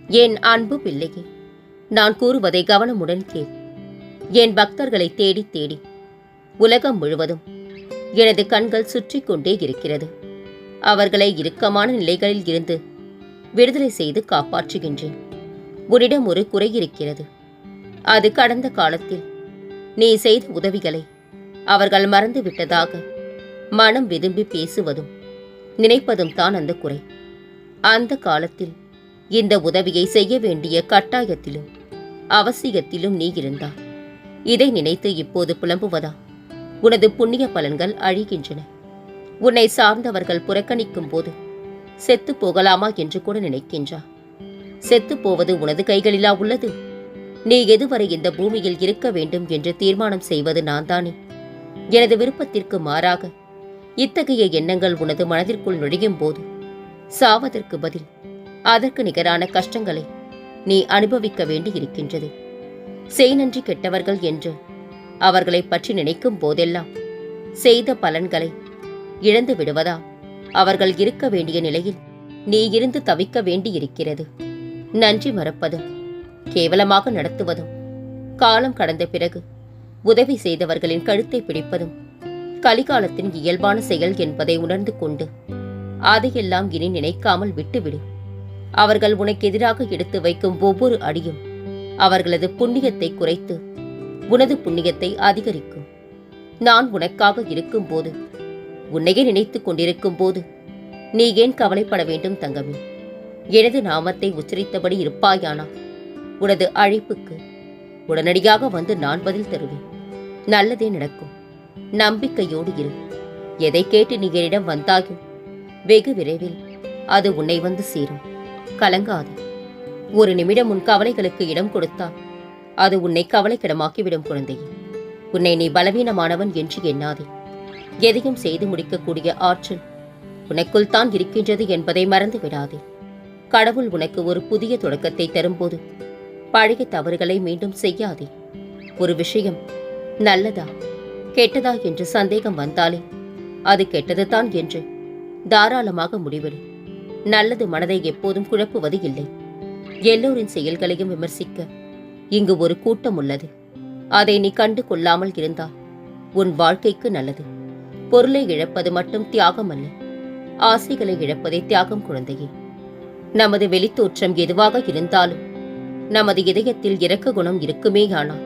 என் அன்பு பிள்ளையே, நான் கூறுவதை கவனமுடன் கேள். என் பக்தர்களை தேடி தேடி உலகம் முழுவதும் எனது கண்கள் சுற்றி கொண்டே இருக்கிறது. அவர்களை இறுக்கமான நிலைகளில் இருந்து விடுதலை செய்து காப்பாற்றுகின்றேன். உன்னிடம் ஒரு குறை இருக்கிறது. அது கடந்த காலத்தில் நீ செய்த உதவிகளை அவர்கள் மறந்து விட்டதாக மனம் விரும்பி பேசுவதும் நினைப்பதும் தான் அந்த குறை. அந்த காலத்தில் இந்த உதவியை செய்ய வேண்டிய கட்டாயத்திலும் அவசியத்திலும் நீ இருந்தாய். இதை நினைத்து இப்போது புலம்புவதா? உனது புண்ணிய பலன்கள் அழிகின்றன. உன்னை சார்ந்தவர்கள் புறக்கணிக்கும் போது செத்து போகலாமா என்று கூட நினைக்கின்றா. செத்து போவது உனது கைகளிலா உள்ளது? நீ எதுவரை இந்த பூமியில் இருக்க வேண்டும் என்று தீர்மானம் செய்வது நான் தானே. எனது விருப்பத்திற்கு மாறாக இத்தகைய எண்ணங்கள் உனது மனதிற்குள் நுழையும் போது சாவதற்கு பதில் அதற்கு நிகரான கஷ்டங்களை நீ அனுபவிக்க வேண்டி இருக்கின்றது. செய்நன்றி கெட்டவர்கள் என்று அவர்களை பற்றி நினைக்கும் போதெல்லாம் செய்த பலன்களை இழந்து விடுவதா? அவர்கள் இருக்க வேண்டிய நிலையில் நீ இருந்து தவிக்க வேண்டி இருக்கிறது. நன்றி மறப்பதும் கேவலமாக நடத்துவதும் காலம் கடந்த பிறகு உதவி செய்தவர்களின் கழுத்தை பிடிப்பதும் கலிகாலத்தின் இயல்பான செயல் என்பதை உணர்ந்து கொண்டு அதையெல்லாம் இனி நினைக்காமல் விட்டுவிடு. அவர்கள் உனக்கு எதிராக எடுத்து வைக்கும் ஒவ்வொரு அடியும் அவர்களது புண்ணியத்தை குறைத்து உனது புண்ணியத்தை அதிகரிக்கும். நான் உனக்காக இருக்கும் போது, உன்னையே நினைத்துக் கொண்டிருக்கும் போது நீ ஏன் கவலைப்பட வேண்டும் தங்கமே? எனது நாமத்தை உச்சரித்தபடி இருப்பாயானா உனது அழைப்புக்கு உடனடியாக வந்து நான் பதில் தருவேன். நல்லதே நடக்கும். நம்பிக்கையோடு இரு. எதை கேட்டு நீ என்னிடம் வந்தாயோ வெகு விரைவில் அது உன்னை வந்து சேரும். கலங்காது. ஒரு நிமிடம் உன் கவலைகளுக்கு இடம் கொடுத்தால் அது உன்னை கவலைக்கிடமாக்கிவிடும் குழந்தையே. உன்னை நீ பலவீனமானவன் என்று எண்ணாதே. எதையும் செய்து முடிக்கக்கூடிய ஆற்றல் உனக்குள் தான் இருக்கின்றது என்பதை மறந்து விடாதே. கடவுள் உனக்கு ஒரு புதிய தொடக்கத்தை தரும்போது பழைய தவறுகளை மீண்டும் செய்யாதே. ஒரு விஷயம் நல்லதா கெட்டதா என்று சந்தேகம் வந்தாலே அது கெட்டதுதான் என்று தாராளமாக முடிவெடு. நல்லது மனதை எப்போதும் குழப்புவது இல்லை. எல்லோரின் செயல்களையும் விமர்சிக்க இங்கு ஒரு கூட்டம் உள்ளது. அதை நீ கண்டு கொள்ளாமல் இருந்தால் உன் வாழ்க்கைக்கு நல்லது. பொருளை இழப்பது மட்டும் தியாகம் அல்ல, ஆசைகளை இழப்பதே தியாகம் குழந்தையே. நமது வெளித்தோற்றம் எதுவாக இருந்தாலும் நமது இதயத்தில் இரக்க குணம் இருக்குமேயானால்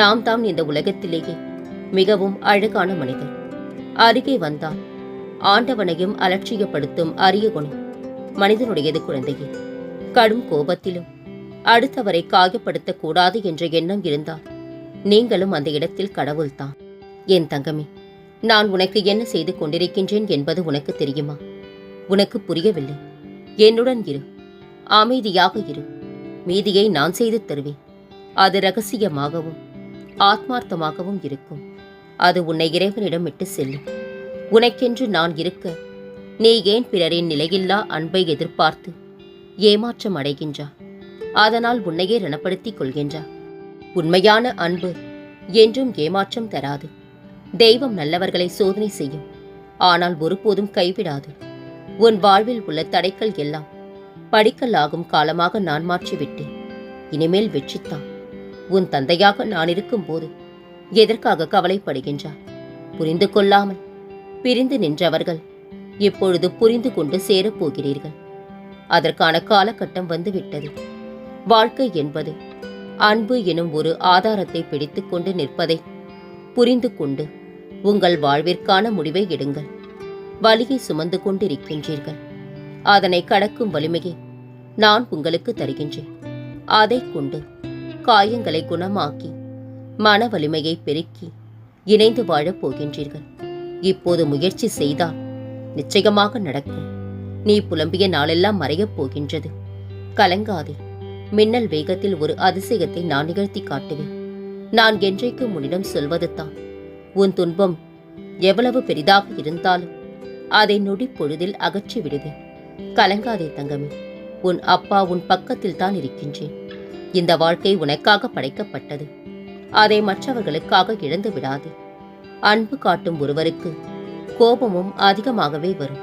நாம் தான் இந்த உலகத்திலேயே மிகவும் அழகான மனிதர். அருகே வந்தால் ஆண்டவனையும் அலட்சியப்படுத்தும் அரிய குணம் மனிதனுடையது குழந்தையே. கடும் கோபத்திலும் அடுத்தவரை காயப்படுத்தக்கூடாது என்ற எண்ணம் இருந்தால் நீங்களும் அந்த இடத்தில் கடவுள்தான். என் தங்கமே, நான் உனக்கு என்ன செய்து கொண்டிருக்கின்றேன் என்பது உனக்கு தெரியுமா? உனக்கு புரியவில்லை. என்னுடன் இரு, அமைதியாக இரு. மீதியை நான் செய்து தருவேன். அது இரகசியமாகவும் ஆத்மார்த்தமாகவும் இருக்கும். அது உன்னை இறைவனிடம் விட்டு செல்லும். உனக்கென்று நான் இருக்க நீ ஏன் பிறரின் நிலையில்லா அன்பை எதிர்பார்த்து ஏமாற்றம் அடைகின்றா? அதனால் உன்னையே ரணப்படுத்திக் கொள்கின்றா. உண்மையான அன்பு என்றும் ஏமாற்றம் தராது. தெய்வம் நல்லவர்களை சோதனை செய்யும், ஆனால் ஒருபோதும் கைவிடாது. உன் வாழ்வில் உள்ள தடைகள் எல்லாம் படிக்கல் ஆகும் காலமாக நான் மாற்றிவிட்டேன். இனிமேல் வெற்றித்தான். உன் தந்தையாக நான் இருக்கும் போது எதற்காக கவலைப்படுகின்றார்? புரிந்து கொள்ளாமல் பிரிந்து நின்றவர்கள் இப்பொழுது புரிந்து கொண்டு சேரப்போகிறீர்கள். அதற்கான காலகட்டம் வந்துவிட்டது. வாழ்க்கை என்பது அன்பு எனும் ஒரு ஆதாரத்தை பிடித்துக் கொண்டு நிற்பதை புரிந்து கொண்டு உங்கள் வாழ்விற்கான முடிவை எடுங்கள். வலியை சுமந்து கொண்டிருக்கின்றீர்கள். அதனை கடக்கும் வலிமையை நான் உங்களுக்கு தருகின்றேன். அதை கொண்டு காயங்களை குணமாக்கி மன வலிமையை பெருக்கி இணைந்து வாழப் போகின்றீர்கள். இப்போது முயற்சி செய்தால் நிச்சயமாக நடக்கும். நீ புலம்பிய நாளெல்லாம் மறையப் போகின்றது. கலங்காதே. மின்னல் வேகத்தில் ஒரு அதிசயத்தை நான் நிகழ்த்தி காட்டுவேன். நான் என்றைக்கும் உன்னிடம் சொல்வது தான், உன் துன்பம் எவ்வளவு பெரிதாக இருந்தாலும் அதை நொடி பொழுதில் அகற்றி விடுவேன். கலங்காதே தங்கமே. உன் அப்பா உன் பக்கத்தில் தான் இருக்கின்றேன். இந்த வாழ்க்கை உனக்காக படைக்கப்பட்டது. அதை மற்றவர்களுக்காக இழந்து விடாதே. அன்பு காட்டும் ஒருவருக்கு கோபமும் அதிகமாகவே வரும்.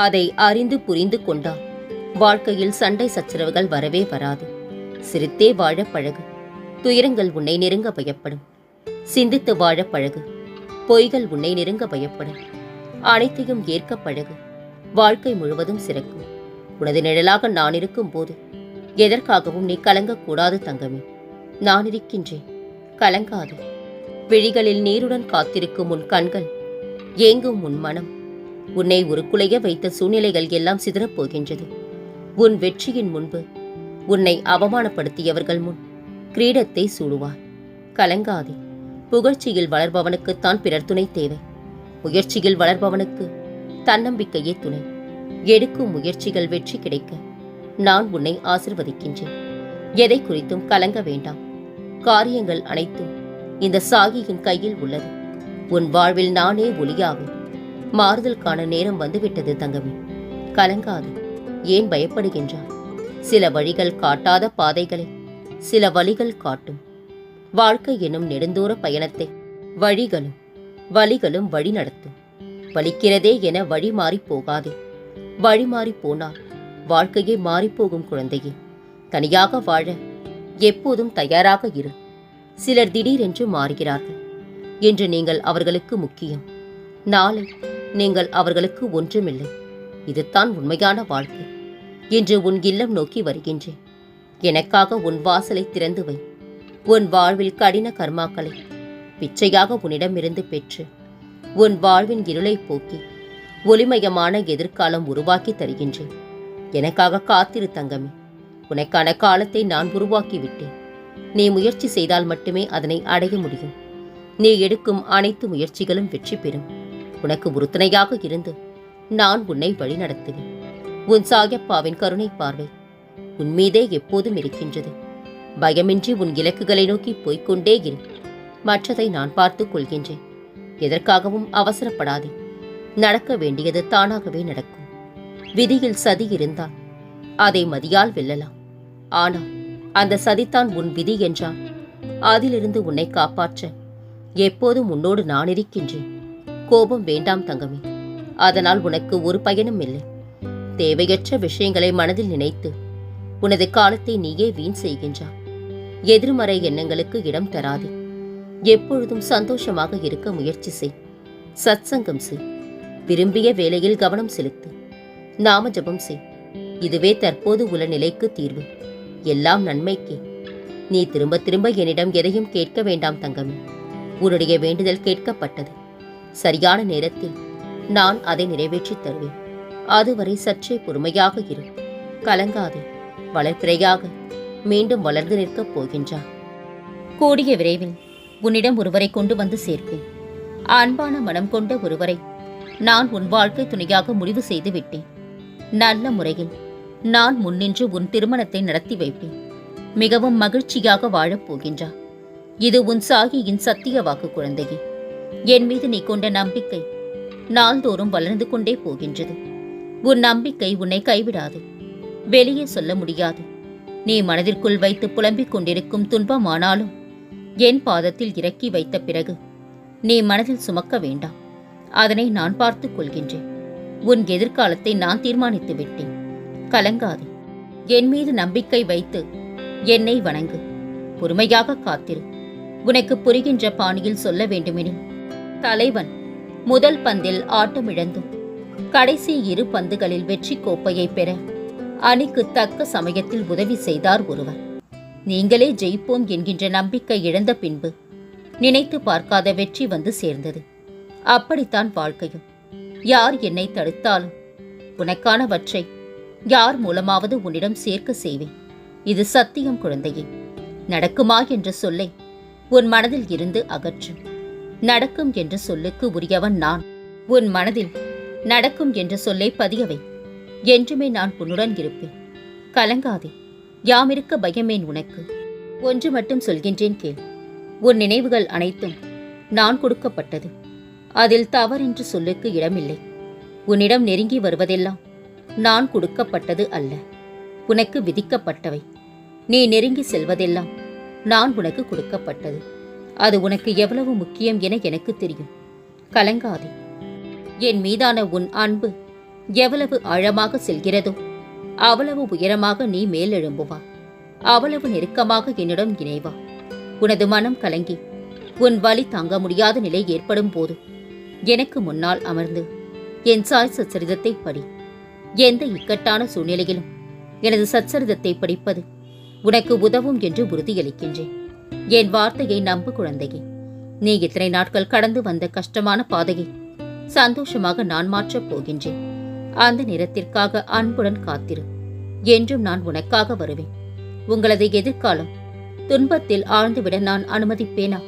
அதை அறிந்து புரிந்து கொண்டால் வாழ்க்கையில் சண்டை சச்சரவுகள் வரவே வராது. சிரித்தே வாழ பழகு. துயரங்கள் உன்னை நெருங்க பயப்படும். சிந்தித்து வாழ பழகு. பொய்கள் உன்னை நெருங்க பயப்படும். அனைத்தையும் ஏற்க பழகு. வாழ்க்கை முழுவதும் சிறக்கும். உனது நிழலாக நான் இருக்கும் போது எதற்காகவும் நீ கலங்கக்கூடாது தங்கமே. நான் இருக்கின்றேன், கலங்காது. விழிகளில் நீருடன் காத்திருக்கும் உன் கண்கள், ஏங்கும் உன் மனம், உன்னை ஒரு குலைய வைத்த சூழ்நிலைகள் எல்லாம் சிதறப் போகின்றது. உன் வெற்றியின் முன்பு உன்னை அவமானப்படுத்தியவர்கள் முன் கிரீடத்தை சூடுவாய். கலங்காதே. புகழ்ச்சியில் வளர்பவனுக்குத்தான் பிறர் துணை தேவை. முயற்சியில் வளர்பவனுக்கு தன்னம்பிக்கையே துணை. எடுக்கும் முயற்சிகள் வெற்றி கிடைக்க நான் உன்னை ஆசிர்வதிக்கின்றேன். எதை குறித்தும் கலங்க வேண்டாம். காரியங்கள் அனைத்தும் இந்த சாகியின் கையில் உள்ளது. உன் வாழ்வில் நானே ஒளியாகும். மாறுதல் காண நேரம் வந்துவிட்டது தங்கமே. கலங்காது. ஏன் பயப்படுகின்றாய்? சில வழிகள் காட்டாத பாதைகளை சில வழிகள் காட்டும். வாழ்க்கை எனும் நெடுந்தூர பயணத்தை வழிகளும் வழி நடத்தும். வலிக்கிறதே என வழி மாறி போகாதே. வழி மாறி போனால் வாழ்க்கையே மாறிப்போகும் குழந்தையே. தனியாக வாழ எப்போதும் தயாராக இரு. சிலர் திடீரென்று மாறுகிறார்கள். இன்று நீங்கள் அவர்களுக்கு முக்கியம். நாளை நீங்கள் அவர்களுக்கு ஒன்றுமில்லை. இதுதான் உண்மையான வாழ்க்கை. இன்று உன் இல்லம் நோக்கி வருகின்றேன். எனக்காக உன் வாசலை திறந்து வை. உன் வாழ்வில் கடின கர்மாக்களை பிச்சையாக உன்னிடமிருந்து பெற்று உன் வாழ்வின் இருளை போக்கி ஒளிமயமான எதிர்காலம் உருவாக்கி தருகின்றேன். எனக்காக காத்திரு தங்கமே. உனக்கான காலத்தை நான் உருவாக்கிவிட்டேன். நீ முயற்சி செய்தால் மட்டுமே அதனை அடைய முடியும். நீ எடுக்கும் அனைத்து முயற்சிகளும் வெற்றி பெறும். உனக்கு உறுதுணையாக இருந்து நான் உன்னை வழிநடத்துவேன். உன் சாயப்பாவின் கருணை பார்வை உன் மீதே எப்போதும் இருக்கின்றது. பயமின்றி உன் இலக்குகளை நோக்கி போய்கொண்டே இரு. மற்றதை நான் பார்த்துக் கொள்கின்றேன். எதற்காகவும் அவசரப்படாதே. நடக்க வேண்டியது தானாகவே நடக்கும். விதியில் சதி இருந்தால் அதை மதியால் வெல்லலாம். ஆனால் அந்த சதித்தான் உன் விதி என்றால் அதிலிருந்து உன்னை காப்பாற்ற எப்போதும் உன்னோடு நான் இருக்கின்றேன். கோபம் வேண்டாம் தங்கமே. அதனால் உனக்கு ஒரு பயனும் இல்லை. தேவையற்ற விஷயங்களை மனதில் நினைத்து உனது காலத்தை நீயே வீண் செய்கின்றாய். எதிர்மறை எண்ணங்களுக்கு இடம் தராதே. எப்பொழுதும் சந்தோஷமாக இருக்க முயற்சி செய். சத்சங்கம் செய். விரும்பிய வேலையில் கவனம் செலுத்து. நாம ஜபம் செய். இதுவே தற்போது உள்ள நிலைக்கு தீர்வு. எல்லாம் நன்மைக்கே. நீ திரும்ப திரும்ப என்னிடம் எதையும் கேட்க வேண்டாம் தங்கமே. உன்னுடைய வேண்டுதல் கேட்கப்பட்டது. சரியான நேரத்தில் நான் அதை நிறைவேற்றித் தருவேன். அதுவரை சற்றே பொறுமையாக இரு. கலங்காதே. வளர்ப்பிறையாக மீண்டும் வளர்ந்து நிற்கப் போகின்றார். கூடிய விரைவில் உன்னிடம் ஒருவரை கொண்டு வந்து சேர்ப்பேன். அன்பான மனம் கொண்ட ஒருவரை நான் உன் வாழ்க்கை துணையாக முடிவு செய்து விட்டேன். நல்ல முறையில் நான் முன்னின்று உன் திருமணத்தை நடத்தி வைப்பேன். மிகவும் மகிழ்ச்சியாக வாழப் போகின்றார். இது உன் சாகியின் சத்திய வாக்கு குழந்தையே. என் மீது நீ கொண்ட நம்பிக்கை நாள்தோறும் வளர்ந்து கொண்டே போகின்றது. உன் நம்பிக்கை உன்னை கைவிடாது. வெளியே சொல்ல முடியாது. நீ மனதிற்குள் வைத்து புலம்பிக் கொண்டிருக்கும் துன்பமானாலும் என் பாதத்தில் இறக்கி வைத்த பிறகு நீ மனதில் சுமக்க வேண்டாம். அதனை நான் பார்த்துக் கொள்கின்றேன். உன் எதிர்காலத்தை நான் தீர்மானித்து விட்டேன். கலங்காது. என் மீது நம்பிக்கை வைத்து என்னை வணங்கு. பொறுமையாக காத்திரு. உனக்கு புரிகின்ற பாணியில் சொல்ல வேண்டுமெனில், தலைவன் முதல் பந்தில் ஆட்டமிழந்தும் கடைசி 2 பந்துகளில் வெற்றி கோப்பையை பெற அணிக்கு தக்க சமயத்தில் உதவி செய்தார் ஒருவர். நீங்களே ஜெயிப்போம் என்கின்ற நம்பிக்கை இழந்த பின்பு நினைத்து பார்க்காத வெற்றி வந்து சேர்ந்தது. அப்படித்தான் வாழ்க்கையும். யார் என்னை தடுத்தாலும் உனக்கானவற்றை யார் மூலமாவது உன்னிடம் சேர்க்க செய்வேன். இது சத்தியம் குழந்தையே. நடக்குமா என்ற சொல்லை உன் மனதில் இருந்து அகற்று. நடக்கும் என்ற சொல்லுக்கு உரியவன் நான். உன் மனதில் நடக்கும் என்ற சொல்லை பதியவை. என்றுமே நான் உன்னுடன் இருப்பேன். கலங்காதே. யாமிருக்க பயமேன் உனக்கு. ஒன்று மட்டும் சொல்கின்றேன் கேள். உன் நினைவுகள் அனைத்தும் நான் கொடுக்கப்பட்டது. அதில் தவறென்று சொல்லுக்கு இடமில்லை. உன்னிடம் நெருங்கி வருவதெல்லாம் நான் கொடுக்கப்பட்டது அல்ல, உனக்கு விதிக்கப்பட்டவை. நீ நெருங்கி செல்வதெல்லாம் நான் உனக்கு கொடுக்கப்பட்டது. அது உனக்கு எவ்வளவு முக்கியம் என எனக்கு தெரியும். கலங்காதே. என் மீதான உன் அன்பு எவ்வளவு ஆழமாக செல்கிறதோ அவ்வளவு உயரமாக நீ மேலெழும்புவா, அவ்வளவு நெருக்கமாக என்னிடம் இணைவா. உனது மனம் கலங்கி உன் வலி தாங்க முடியாத நிலை ஏற்படும் போது எனக்கு முன்னால் அமர்ந்து என் சாய் சச்சரிதத்தை படி. எந்த இக்கட்டான சூழ்நிலையிலும் எனது சச்சரிதத்தை படிப்பது உனக்கு உதவும் என்று உறுதியளிக்கின்றேன். என் வார்த்தையை நம்பு குழந்தையே. நீ இத்தனை நாட்கள் கடந்து வந்த கஷ்டமான பாதையை சந்தோஷமாக நான் மாற்றப் போகின்றேன். அந்த நேரத்திற்காக அன்புடன் காத்திரு. என்றும் நான் உனக்காக வருவேன். உங்களது எதிர்காலம் துன்பத்தில் ஆழ்ந்துவிட நான் அனுமதிப்பேனா?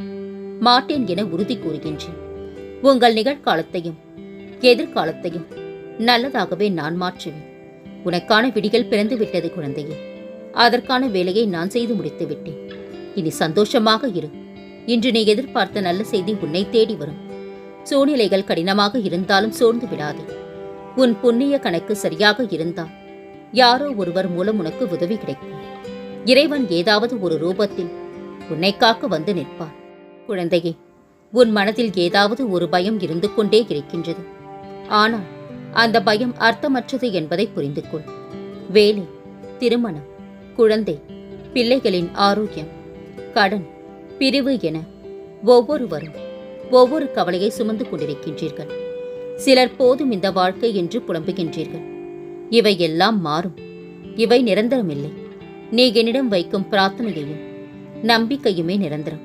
மாட்டேன் என உறுதி கூறுகின்றேன். உங்கள் நிகழ்காலத்தையும் எதிர்காலத்தையும் நல்லதாகவே நான் மாற்றுவேன். உனக்கான விடிகள் பிறந்து விட்டது குழந்தையே. அதற்கான வேலையை நான் செய்து முடித்து விட்டேன். இனி சந்தோஷமாக இரு. இன்று நீ எதிர்பார்த்த நல்ல செய்தி உன்னை தேடி வரும். சூழ்நிலைகள் கடினமாக இருந்தாலும் சோர்ந்து விடாதே. உன் புண்ணிய கணக்கு சரியாக இருந்தால் யாரோ ஒருவர் மூலம் உனக்கு உதவி கிடைக்கும். இறைவன் ஏதாவது ஒரு ரூபத்தில் உன்னை காக்க வந்து நிற்பார். குழந்தையே, உன் மனதில் ஏதாவது ஒரு பயம் இருந்து கொண்டே இருக்கின்றது. ஆனால் அந்த பயம் அர்த்தமற்றது என்பதை புரிந்து கொள். வேலை, திருமணம், குழந்தை, பிள்ளைகளின் ஆரோக்கியம், கடன், பிரிவு என ஒவ்வொருவரும் ஒவ்வொரு கவலையை சுமந்து கொண்டிருக்கின்றீர்கள். சிலர் போதும் இந்த வாழ்க்கை என்று புலம்புகின்றீர்கள். இவை எல்லாம் மாறும். இவை நிரந்தரமில்லை. நீ என்னிடம் வைக்கும் பிரார்த்தனையையும் நம்பிக்கையுமே நிரந்தரம்.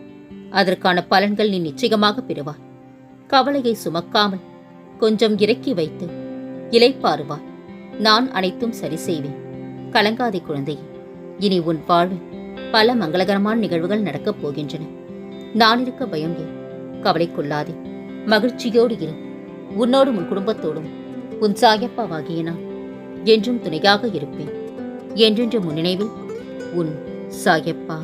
அதற்கான பலன்கள் நீ நிச்சயமாக பெறுவாய். கவலையை சுமக்காமல் கொஞ்சம் இறக்கி வைத்து இளைப்பாறுவாய். நான் அனைத்தும் சரி செய்வேன். கலங்காதே குழந்தையே. இனி உன் வாழ்வில் பல மங்களகரமான நிகழ்வுகள் நடக்கப் போகின்றன. நான் இருக்க பயம் ஏன்? கவலைக்குள்ளாதே. மகிழ்ச்சியோடு இரு. உன்னோடும் உன் குடும்பத்தோடும் உன் சாயப்பாவாகிய நான் என்றும் துணையாக இருப்பேன். என்றென்று முன்னினைவில் உன் சாயப்பா.